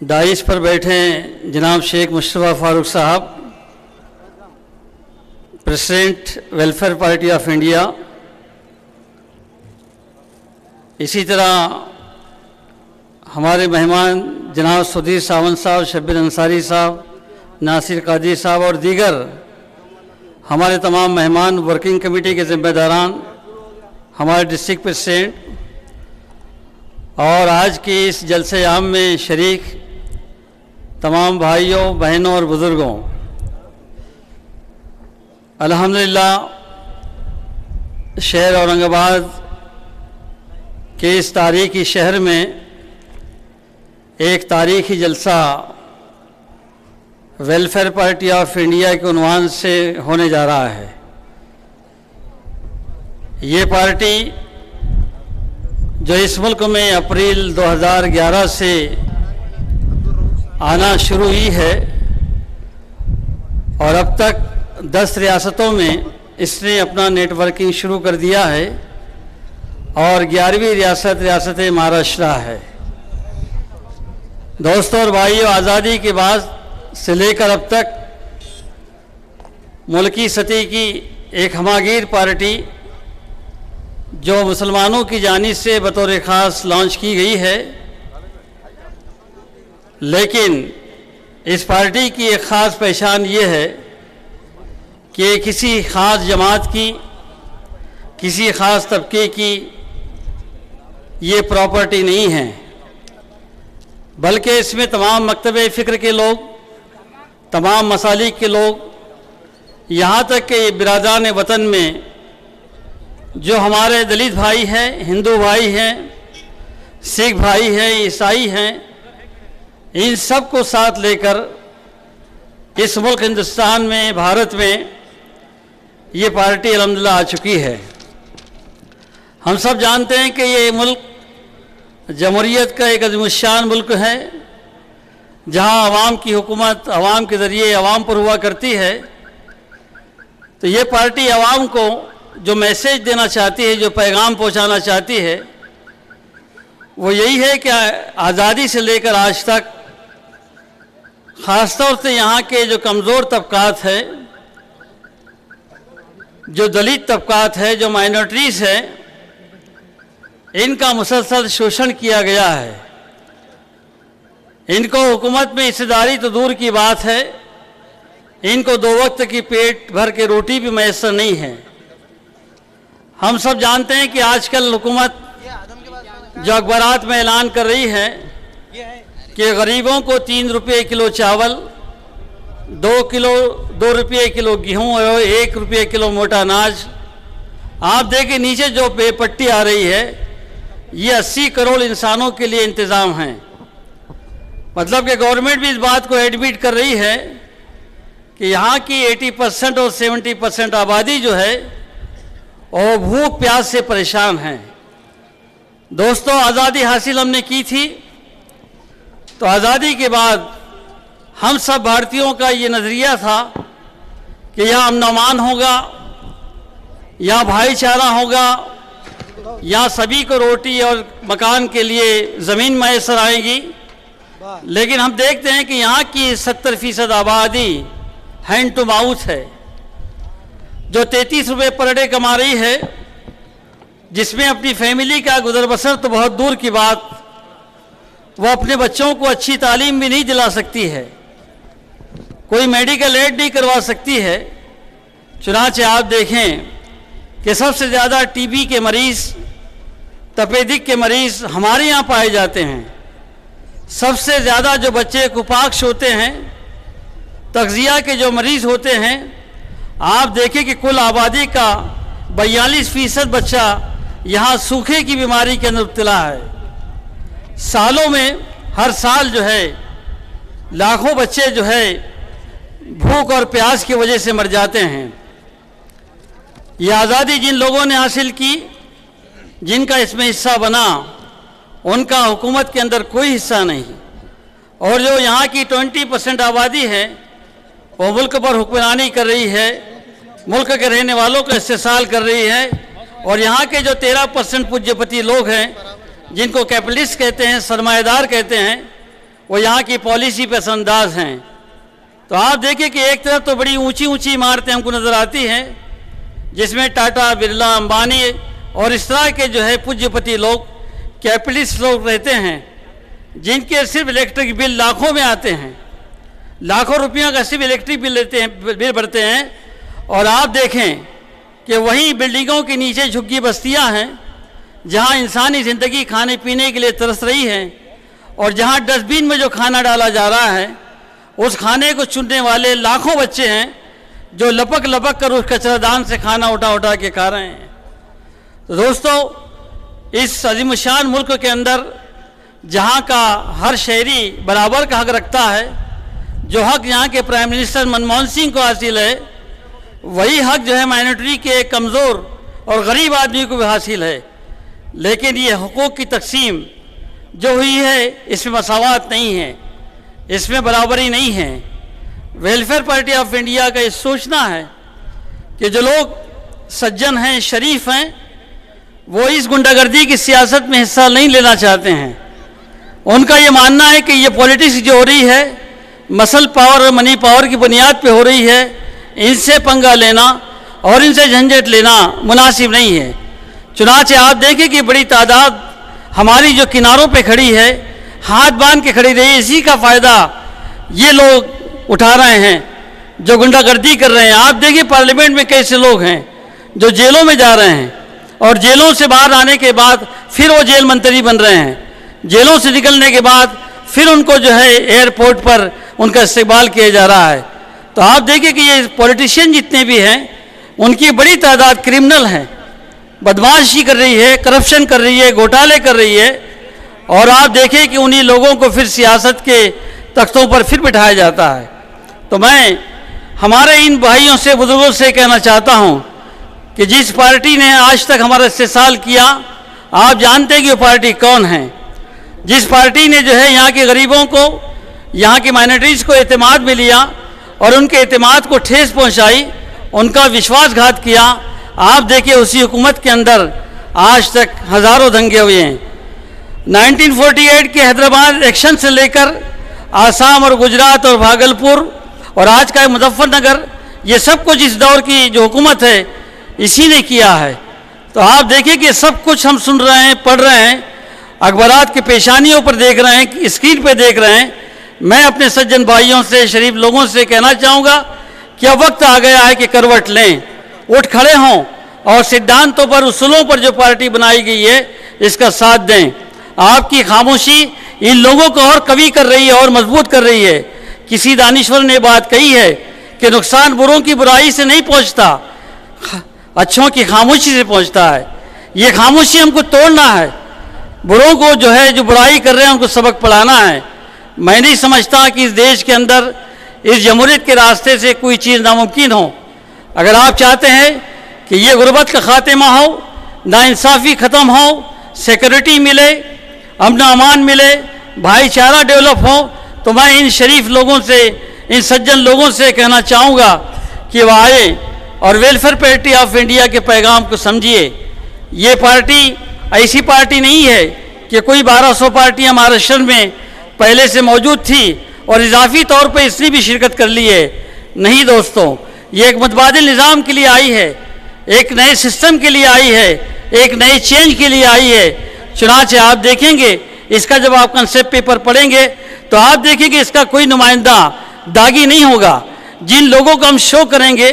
Daesh पर बैठे जनाब शेख मुस्तफ़ा फारूक साहब, president welfare party of India. इसी तरह हमारे मेहमान जनाब सुधीर सावंत साहब, शब्बीर अंसारी साहब, नासिर कादरी साहब और दीगर हमारे तमाम मेहमान, वर्किंग कमेटी के ज़िम्मेदारान, हमारे डिस्ट्रिक्ट प्रेसिडेंट और आज के इस जलसे आम में शरीक तमाम भाइयों, बहनों और बुज़ुर्गों, अल्हम्दुलिल्लाह शहर औरंगाबाद के इस तारीख़ी शहर में एक तारीख़ी जलसा वेलफेयर पार्टी ऑफ इंडिया के उन्वान से होने जा रहा है। ये पार्टी जो इस मुल्क में अप्रैल 2011 से आना शुरू हुई है और अब तक 10 रियासतों में इसने अपना नेटवर्किंग शुरू कर दिया है और 11वीं रियासत महाराष्ट्र है। दोस्तों और भाइयों, आज़ादी के बाद से लेकर अब तक मुल्की सतह की एक हमागीर पार्टी जो मुसलमानों की जानिब से बतौर ख़ास लॉन्च की गई है, लेकिन इस पार्टी की एक ख़ास पहचान ये है कि किसी ख़ास जमात की, किसी ख़ास तबके की ये प्रॉपर्टी नहीं है, बल्कि इसमें तमाम मकतबे फ़िक्र के लोग, तमाम मसालिक के लोग, यहाँ तक कि बिरादरान वतन में जो हमारे दलित भाई हैं, हिंदू भाई हैं, सिख भाई हैं, ईसाई हैं, इन सब को साथ लेकर इस मुल्क हिंदुस्तान में, भारत में ये पार्टी अल्हम्दुलिल्लाह आ चुकी है। हम सब जानते हैं कि ये मुल्क जमहूरियत का एक अज़ीमुश्शान मुल्क है, जहाँ अवाम की हुकूमत अवाम के ज़रिए अवाम पर हुआ करती है। तो ये पार्टी अवाम को जो मैसेज देना चाहती है, जो पैगाम पहुँचाना चाहती है, वो यही है कि आज़ादी से लेकर आज तक ख़ास तौर से यहाँ के जो कमज़ोर तबकात है, जो दलित तबकात है, जो माइनॉरिटीज़ है, इनका मुसलसल शोषण किया गया है। इनको हुकूमत में हिस्सेदारी तो दूर की बात है, इनको 2 वक्त की पेट भर के रोटी भी मैसर नहीं है। हम सब जानते हैं कि आजकल हुकूमत जो अखबारात में ऐलान कर रही है कि गरीबों को 3 रुपये किलो चावल, 2 रुपये किलो गेहूँ और 1 रुपये किलो मोटा अनाज। आप देखिए नीचे जो पट्टी आ रही है, ये 80 करोड़ इंसानों के लिए इंतज़ाम है। मतलब कि गवर्नमेंट भी इस बात को एडमिट कर रही है कि यहाँ की 80% और 70% आबादी जो है और भूख प्यास से परेशान हैं। दोस्तों, आज़ादी हासिल हमने की थी, तो आज़ादी के बाद हम सब भारतीयों का ये नज़रिया था कि यहाँ अमन होगा, यहाँ भाईचारा होगा, यहाँ सभी को रोटी और मकान के लिए ज़मीन मैसर आएगी। लेकिन हम देखते हैं कि यहाँ की 70% आबादी हैंड टू माउथ है, जो 33 रुपये पर डे कमा रही है, जिसमें अपनी फैमिली का गुजर बसर तो बहुत दूर की बात, वो अपने बच्चों को अच्छी तालीम भी नहीं दिला सकती है, कोई मेडिकल एड नहीं करवा सकती है। चुनांचे आप देखें कि सबसे ज़्यादा टीबी के मरीज़, तपेदिक के मरीज़ हमारे यहाँ पाए जाते हैं। सबसे ज़्यादा जो बच्चे कुपाक्ष होते हैं, तग़ज़िया के जो मरीज़ होते हैं, आप देखें कि कुल आबादी का 42% बच्चा यहाँ सूखे की बीमारी के अंदर मुब्तला है। सालों में हर साल जो है लाखों बच्चे जो है भूख और प्यास की वजह से मर जाते हैं। ये आज़ादी जिन लोगों ने हासिल की, जिनका इसमें हिस्सा बना, उनका हुकूमत के अंदर कोई हिस्सा नहीं। और जो यहाँ की 20% आबादी है, वो मुल्क पर हुक्मरानी कर रही है, मुल्क के रहने वालों का इस्तेसाल कर रही है। और यहाँ के जो 13% पूज्यपति लोग हैं, जिनको कैपिटलिस्ट कहते हैं, सरमाएदार कहते हैं, वो यहाँ की पॉलिसी पे असरअंदाज हैं। तो आप देखिए कि एक तरफ तो बड़ी ऊंची ऊंची इमारतें हमको नज़र आती हैं, जिसमें टाटा, बिरला, अंबानी और इस तरह के जो है पूज्यपति लोग, कैपिटलिस्ट लोग रहते हैं, जिनके सिर्फ इलेक्ट्रिक बिल लाखों में आते हैं, लाखों रुपयों का सिर्फ इलेक्ट्रिक बिल लेते हैं, बिल भरते हैं। और आप देखें कि वहीं बिल्डिंगों के नीचे झुग्गी बस्तियां हैं, जहां इंसानी ज़िंदगी खाने पीने के लिए तरस रही है, और जहां डस्टबिन में जो खाना डाला जा रहा है उस खाने को चुनने वाले लाखों बच्चे हैं, जो लपक लपक कर उस कचरादान से खाना उठा उठा के खा रहे हैं। तो दोस्तों, इस अज़ीमुशान मुल्क के अंदर जहाँ का हर शहरी बराबर का हक रखता है, जो हक यहाँ के प्राइम मिनिस्टर मनमोहन सिंह को हासिल है, वही हक जो है माइनॉरिटी के कमज़ोर और गरीब आदमी को भी हासिल है। लेकिन ये हुकूक की तकसीम जो हुई है, इसमें मसावत नहीं है, इसमें बराबरी नहीं है। वेलफेयर पार्टी ऑफ इंडिया का ये सोचना है कि जो लोग सज्जन हैं, शरीफ हैं, वो इस गुंडागर्दी की सियासत में हिस्सा नहीं लेना चाहते हैं। उनका ये मानना है कि ये पॉलिटिक्स जो हो रही है मसल पावर और मनी पावर की बुनियाद पे हो रही है, इनसे पंगा लेना और इनसे झंझट लेना मुनासिब नहीं है। चुनाचे आप देखें कि बड़ी तादाद हमारी जो किनारों पे खड़ी है, हाथ बांध के खड़ी रही, इसी का फ़ायदा ये लोग उठा रहे हैं जो गुंडागर्दी कर रहे हैं। आप देखिए पार्लियामेंट में कैसे लोग हैं जो जेलों में जा रहे हैं, और जेलों से बाहर आने के बाद फिर वो जेल मंत्री बन रहे हैं। जेलों से निकलने के बाद फिर उनको जो है एयरपोर्ट पर उनका इस्तेमाल किया जा रहा है। तो आप देखिए कि ये पॉलिटिशियन जितने भी हैं, उनकी बड़ी तादाद क्रिमिनल हैं, बदमाशी कर रही है, करप्शन कर रही है, घोटाले कर रही है। और आप देखिए कि उन्हीं लोगों को फिर सियासत के तख्तों पर फिर बिठाया जाता है। तो मैं हमारे इन भाइयों से, बुजुर्गों से कहना चाहता हूँ कि जिस पार्टी ने आज तक हमारा इस्तेसाल किया, आप जानते हैं कि वो पार्टी कौन है। जिस पार्टी ने जो है यहाँ के गरीबों को, यहाँ की माइनॉरिटीज़ को एतमाद में लिया और उनके एतमाद को ठेस पहुँचाई, उनका विश्वासघात किया, आप देखिए उसी हुकूमत के अंदर आज तक हज़ारों दंगे हुए हैं। 1948 के हैदराबाद इलेक्शन से लेकर आसाम और गुजरात और भागलपुर और आज का मुजफ्फरनगर, ये सब कुछ इस दौर की जो हुकूमत है इसी ने किया है। तो आप देखिए कि सब कुछ हम सुन रहे हैं, पढ़ रहे हैं, अखबारात की पेशानियों पर देख रहे हैं, स्क्रीन पर देख रहे हैं। मैं अपने सज्जन भाइयों से, शरीफ लोगों से कहना चाहूँगा कि अब वक्त आ गया है कि करवट लें, उठ खड़े हों और सिद्धांतों पर, उसूलों पर जो पार्टी बनाई गई है इसका साथ दें। आपकी खामोशी इन लोगों को और कवी कर रही है और मजबूत कर रही है। किसी दानिश्वर ने बात कही है कि नुकसान बुरों की बुराई से नहीं पहुंचता, अच्छों की खामोशी से पहुंचता है। ये खामोशी हमको तोड़ना है, बुरों को जो है, जो बुराई कर रहे हैं उनको सबक पढ़ाना है। मैं नहीं समझता कि इस देश के अंदर इस जमहूरियत के रास्ते से कोई चीज़ नामुमकिन हो। अगर आप चाहते हैं कि ये गुर्बत का खात्मा हो, नाइंसाफ़ी ख़त्म हो, सिक्योरिटी मिले, अमन अमान मिले, भाईचारा डेवलप हो, तो मैं इन शरीफ लोगों से, इन सज्जन लोगों से कहना चाहूँगा कि वह आए और वेलफेयर पार्टी ऑफ इंडिया के पैगाम को समझिए। ये पार्टी ऐसी पार्टी नहीं है कि कोई 1200 पार्टियाँ महाराष्ट्र में पहले से मौजूद थी और इजाफी तौर पर इसने भी शिरकत कर ली है। नहीं दोस्तों, ये एक मुतबादिल निज़ाम के लिए आई है, एक नए सिस्टम के लिए आई है, एक नए चेंज के लिए आई है। चुनाचे आप देखेंगे, इसका जब आप कंसेप्ट पेपर पढ़ेंगे तो आप देखेंगे इसका कोई नुमाइंदा दागी नहीं होगा। जिन लोगों को हम शो करेंगे,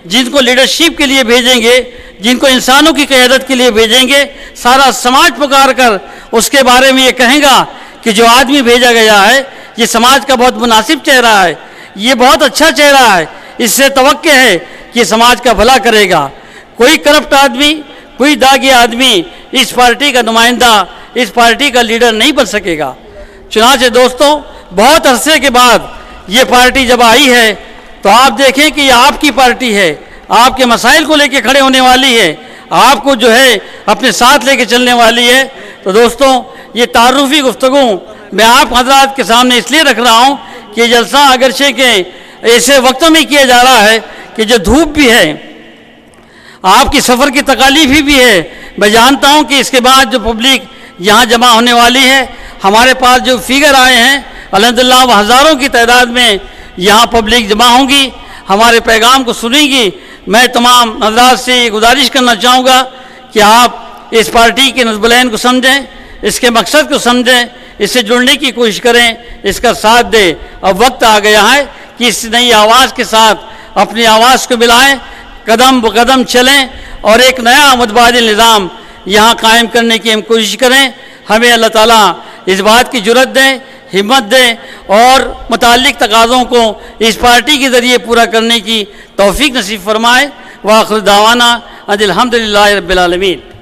जिनको लीडरशिप के लिए भेजेंगे, जिनको इंसानों की क़यादत के लिए भेजेंगे, सारा समाज पुकार कर उसके बारे में ये कहेगा कि जो आदमी भेजा गया है ये समाज का बहुत मुनासिब चेहरा है, ये बहुत अच्छा चेहरा है, इससे तवक्के है कि समाज का भला करेगा। कोई करप्ट आदमी, कोई दागी आदमी इस पार्टी का नुमाइंदा, इस पार्टी का लीडर नहीं बन सकेगा। चुनाचे दोस्तों, बहुत अरसे के बाद ये पार्टी जब आई है तो आप देखें कि ये आपकी पार्टी है, आपके मसाइल को लेके खड़े होने वाली है, आपको जो है अपने साथ लेके चलने वाली है। तो दोस्तों, ये तारुफी गुफ्तगू मैं आप हजरात के सामने इसलिए रख रहा हूँ कि ये जलसा अगरचे के ऐसे वक्तों में किया जा रहा है कि जो धूप भी है, आपकी सफ़र की तकालीफ भी है। मैं जानता हूँ कि इसके बाद जो पब्लिक यहाँ जमा होने वाली है, हमारे पास जो फिगर आए हैं अल्हम्दुलिल्लाह हज़ारों की तादाद में यहाँ पब्लिक जमा होंगी, हमारे पैगाम को सुनेंगी। मैं तमाम हज़रात से गुजारिश करना चाहूँगा कि आप इस पार्टी के नज़्बुलैन को समझें, इसके मकसद को समझें, इससे जुड़ने की कोशिश करें, इसका साथ दें। अब वक्त आ गया है कि इस नई आवाज़ के साथ अपनी आवाज़ को मिलाएं, कदम ब कदम चलें और एक नया मुतबादिल निज़ाम यहाँ कायम करने की हम कोशिश करें। हमें अल्लाह ताला इस बात की जुर्रत दें, हिम्मत दें और मुताल्लिक़ तकाज़ों को इस पार्टी के ज़रिए पूरा करने की तौफ़ीक नसीब फरमाए। व आखिर दावाना अनिल हम्दुलिल्लाहि रब्बिल आलमीन।